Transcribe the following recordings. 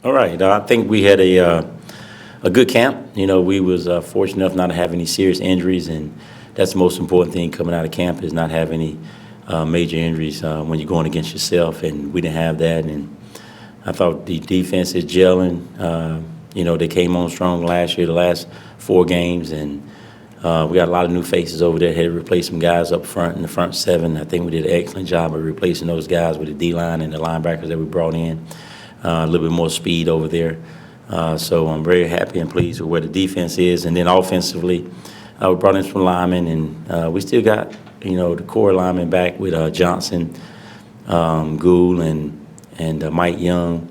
All right. I think we had a good camp. We was fortunate enough not to have any serious injuries, and that's the most important thing coming out of camp is not have any major injuries when you're going against yourself. And we didn't have that. And I thought the defense is gelling. They came on strong last year, the last 4 games, and we got a lot of new faces over there. Had to replace some guys up front in the front seven. I think we did an excellent job of replacing those guys with the D line and the linebackers that we brought in. A little bit more speed over there. So I'm very happy and pleased with where the defense is. And then offensively, we brought in some linemen, and we still got, the core linemen back with Johnson, Gould, and Mike Young.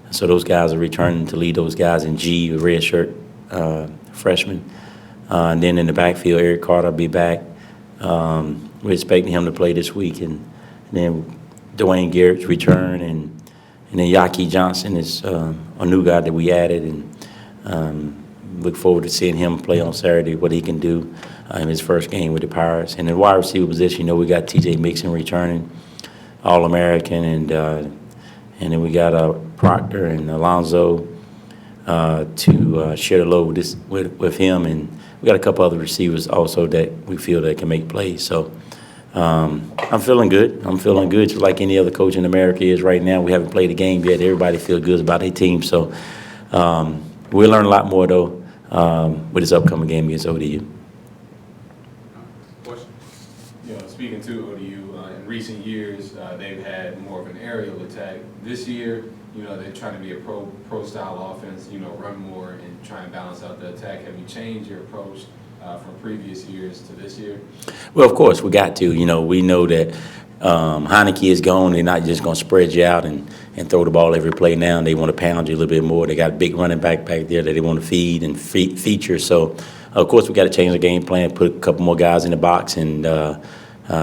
So those guys are returning to lead those guys in G, the red shirt freshman. And then in the backfield, Eric Carter will be back. We're expecting him to play this week. And then Dwayne Garrett's return, and then Yaki Johnson is a new guy that we added, and look forward to seeing him play on Saturday, what he can do in his first game with the Pirates. And in the wide receiver position, we got T.J. Mixon returning, All-American, and then we got Proctor and Alonzo to share the load with him, and we got a couple other receivers also that we feel that can make plays. So I'm feeling good. I'm feeling good, just like any other coach in America is right now. We haven't played a game yet. Everybody feels good about their team. So we'll learn a lot more, though, with this upcoming game against ODU. Question. Speaking to ODU, in recent years, they've had more of an aerial attack. This year, they're trying to be a pro-style offense, run more and try and balance out the attack. Have you changed your approach from previous years to this year? Well, of course, we got to. We know that Heineke is gone. They're not just going to spread you out and throw the ball every play now. They want to pound you a little bit more. They got a big running back there that they want to feed and feature. So, of course, we got to change the game plan, put a couple more guys in the box, and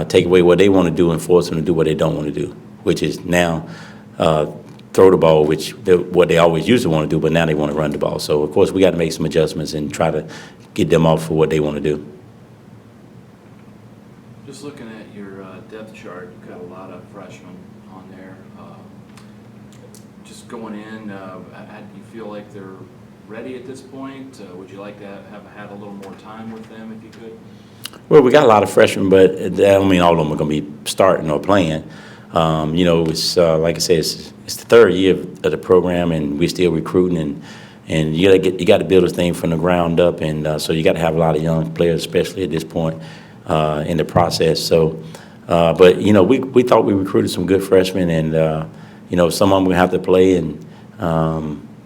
take away what they want to do and force them to do what they don't want to do, which is now throw the ball, what they always used to want to do, but now they want to run the ball. So, of course, we got to make some adjustments and try to get them off for what they want to do. Just looking at your depth chart, you've got a lot of freshmen on there. Just going in, do you feel like they're ready at this point? Would you like to have had a little more time with them if you could? Well, we got a lot of freshmen, but that don't mean all of them are going to be starting or playing. It's like I said, it's the third year of the program, and we're still recruiting, and you got to build this thing from the ground up, and so you got to have a lot of young players, especially at this point in the process. So, but we thought we recruited some good freshmen, and some of them will have to play, and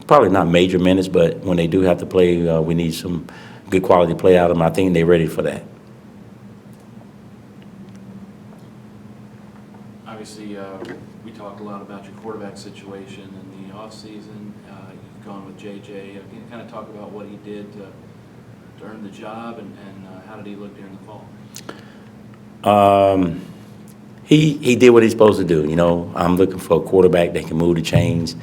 probably not major minutes, but when they do have to play, we need some good quality play out of them. I think they're ready for that. Obviously, we talked a lot about your quarterback situation in the offseason. You've gone with J.J. Can you kind of talk about what he did to earn the job, and how did he look during the fall? He did what he's supposed to do. I'm looking for a quarterback that can move the chains,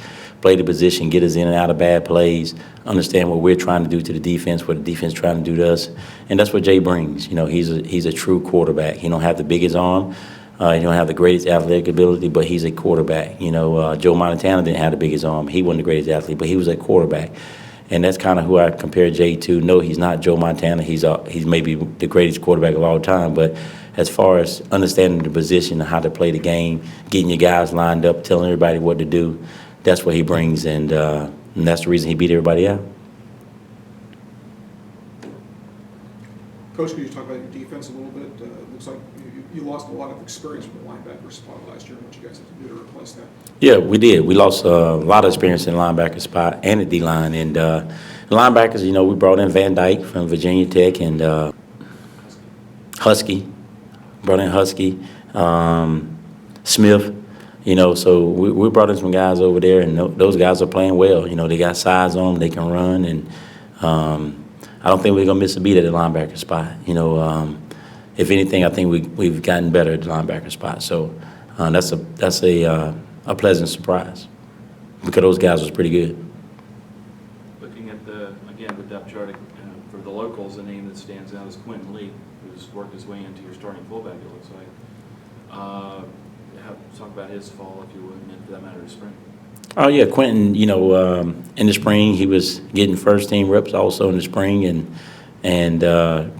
play the position, get us in and out of bad plays, understand what we're trying to do to the defense, what the defense is trying to do to us, and that's what Jay brings. He's a true quarterback. He don't have the biggest arm. He don't have the greatest athletic ability, but he's a quarterback. Joe Montana didn't have the biggest arm. He wasn't the greatest athlete, but he was a quarterback. And that's kind of who I compare Jay to. No, he's not Joe Montana. He's maybe the greatest quarterback of all time. But as far as understanding the position and how to play the game, getting your guys lined up, telling everybody what to do, that's what he brings. And that's the reason he beat everybody out. Coach, can you talk about your defense a little bit? It looks like you lost a lot of experience from the linebacker spot last year. What you guys have to do to replace that? Yeah, we did. We lost a lot of experience in the linebacker spot and the D-line. And the linebackers, we brought in Van Dyke from Virginia Tech and Husky. Brought in Husky, Smith. So we brought in some guys over there, and those guys are playing well. They got size on them, they can run, and I don't think we're going to miss a beat at the linebacker spot. If anything, I think we've gotten better at the linebacker spot. So that's a pleasant surprise because those guys was pretty good. Looking at the depth chart for the locals, the name that stands out is Quentin Lee, who's worked his way into your starting fullback, it looks like. Talk about his fall, if you would, and for that matter, his spring. Oh, yeah, Quentin, in the spring, he was getting first-team reps also in the spring and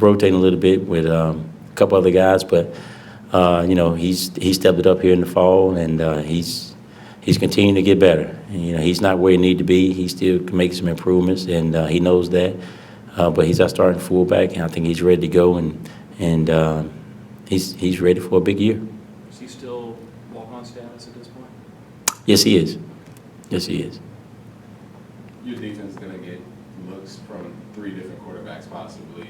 rotating a little bit with a couple other guys. But, he stepped it up here in the fall, and he's continuing to get better. And, he's not where he need to be. He still can make some improvements, and he knows that. But he's our starting fullback, and I think he's ready to go, and he's ready for a big year. Is he still walk-on status at this point? Yes, he is. Yes, he is. Your defense is going to get looks from 3 different quarterbacks possibly.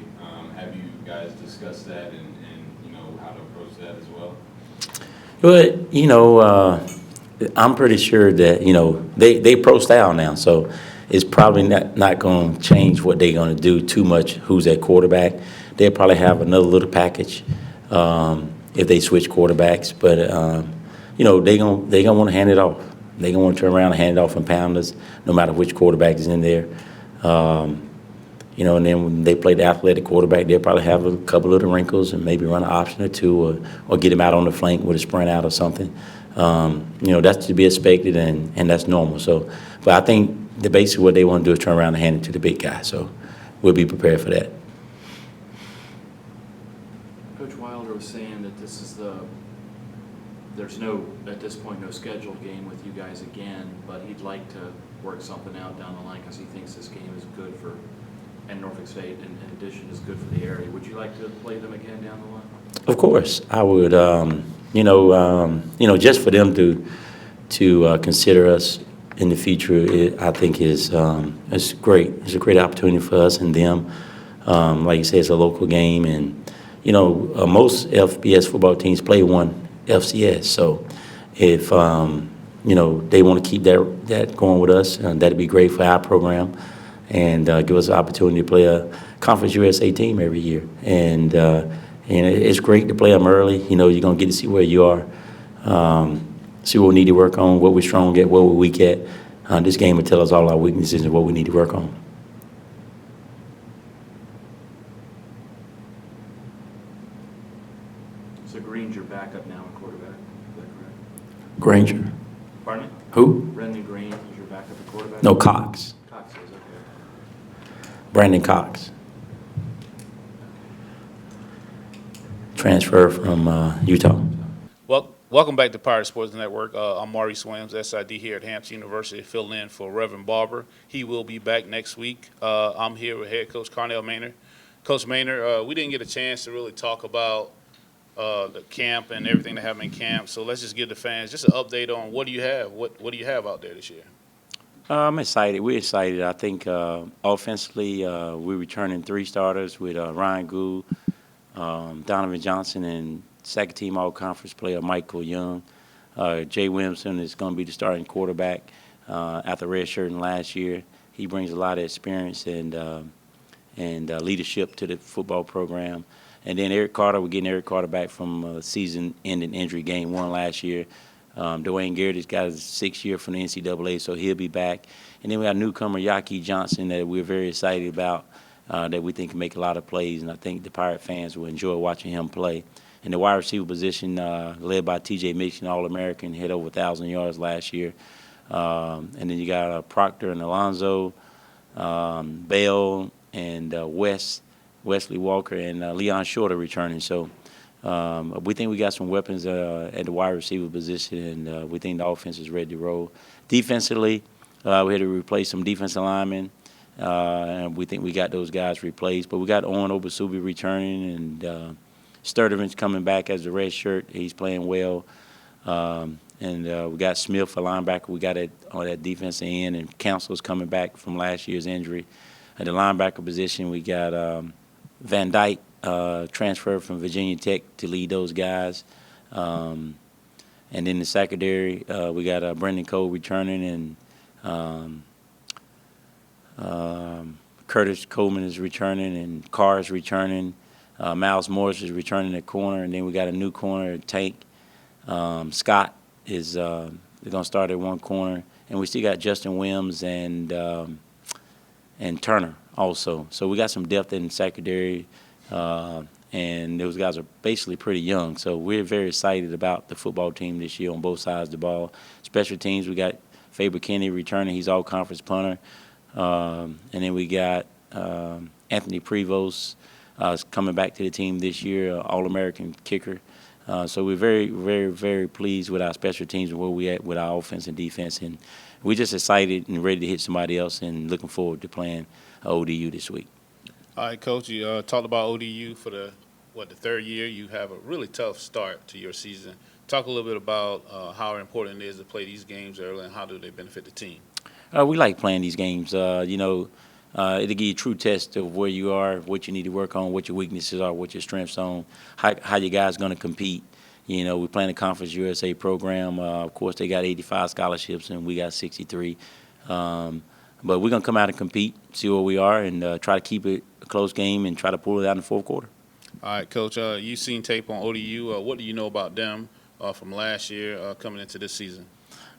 Have you guys discussed that and how to approach that as well? But, I'm pretty sure that, they pro style now, so it's probably not going to change what they're going to do too much, who's at quarterback. They'll probably have another little package if they switch quarterbacks. But, they're gonna want to hand it off. They're going to want to turn around and hand it off and pound us, no matter which quarterback is in there. And then when they play the athletic quarterback, they'll probably have a couple of the wrinkles and maybe run an option or two or get him out on the flank with a sprint out or something. That's to be expected, and that's normal. So, but I think basically what they want to do is turn around and hand it to the big guy. So we'll be prepared for that. Coach Wilder was saying that there's at this point, no scheduled game with you guys again, but he'd like to work something out down the line because he thinks this game is good and Norfolk State, in addition, is good for the area. Would you like to play them again down the line? Of course, I would. Just for them to consider us in the future, I think it's great. It's a great opportunity for us and them. Like you said, it's a local game, and most FBS football teams play one FCS. So if they want to keep that going with us, that'd be great for our program, and give us an opportunity to play a Conference USA team every year. And it's great to play them early. You're gonna get to see where you are, see what we need to work on, what we're strong at, what we're weak at. This game will tell us all our weaknesses and what we need to work on. So Green's your backup now at quarterback, is that correct? Granger. Pardon me? Who? Brendan Green is your backup at quarterback? No, Cox. Cox is, okay. Brandon Cox. Transfer from Utah. Well, welcome back to Pirate Sports Network. I'm Maurice Williams, SID here at Hampton University, filling in for Reverend Barber. He will be back next week. I'm here with head coach Carnell Maynard. Coach Maynard, we didn't get a chance to really talk about the camp and everything that happened in camp, so let's just give the fans just an update on what do you have? What do you have out there this year? I'm excited. We're excited. I think offensively, we're returning 3 starters with Ryan Gould, Donovan Johnson, and second-team all-conference player Michael Young. Jay Williamson is going to be the starting quarterback after redshirting last year. He brings a lot of experience and leadership to the football program. And then Eric Carter, we're getting Eric Carter back from season-ending injury game 1 last year. Dwayne Garrett has got his 6th year from the NCAA, so he'll be back. And then we got newcomer Yaki Johnson that we're very excited about, that we think can make a lot of plays, and I think the Pirate fans will enjoy watching him play. In the wide receiver position, led by T.J. Mixon, All-American, hit over 1,000 yards last year. And then you got Proctor and Alonzo, Bell, and Wesley Walker, and Leon Shorter returning. So we think we got some weapons at the wide receiver position, and we think the offense is ready to roll. Defensively, we had to replace some defensive linemen, and we think we got those guys replaced. But we got Owen Obasubi returning, and Sturdivant's coming back as a red shirt. He's playing well. And we got Smith for linebacker. We got it on that defensive end, and Council's coming back from last year's injury. At the linebacker position, we got Van Dyke transferred from Virginia Tech to lead those guys. And in the secondary, we got Brendan Cole returning, and Curtis Coleman is returning, and Carr is returning. Miles Morris is returning at corner, and then we got a new corner, Tank. Scott is going to start at one corner, and we still got Justin Williams and Turner also. So we got some depth in the secondary, and those guys are basically pretty young. So we're very excited about the football team this year on both sides of the ball. Special teams, we got Faber Kenny returning. He's all conference punter. And then we got Anthony Prevost coming back to the team this year, All-American kicker. So we're very, very, very pleased with our special teams and where we at with our offense and defense. And we're just excited and ready to hit somebody else and looking forward to playing ODU this week. All right, Coach, you talked about ODU for the third year. You have a really tough start to your season. Talk a little bit about how important it is to play these games early and how do they benefit the team. We like playing these games. It'll give you a true test of where you are, what you need to work on, what your weaknesses are, what your strengths are, how your guys going to compete. We're playing the Conference USA program. Of course, they got 85 scholarships and we got 63. But we're going to come out and compete, see where we are, and try to keep it a close game and try to pull it out in the fourth quarter. All right, Coach, you've seen tape on ODU. What do you know about them from last year coming into this season?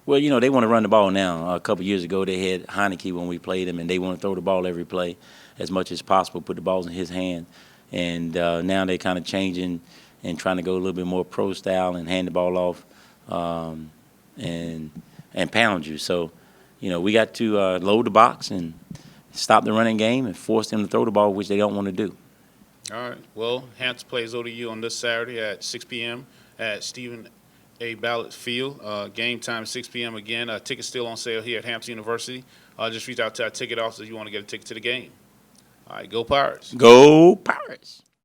Well, they want to run the ball now. A couple years ago, they had Heineke when we played him, and they want to throw the ball every play as much as possible, put the balls in his hand. And now they're kind of changing and trying to go a little bit more pro style and hand the ball off and pound you. So, we got to load the box and stop the running game and force them to throw the ball, which they don't want to do. All right. Well, Hampton plays ODU on this Saturday at 6 p.m. at Stephen A. Ballard Field. Game time 6 p.m. again. Tickets still on sale here at Hampton University. Just reach out to our ticket office if you want to get a ticket to the game. All right, go Pirates. Go Pirates.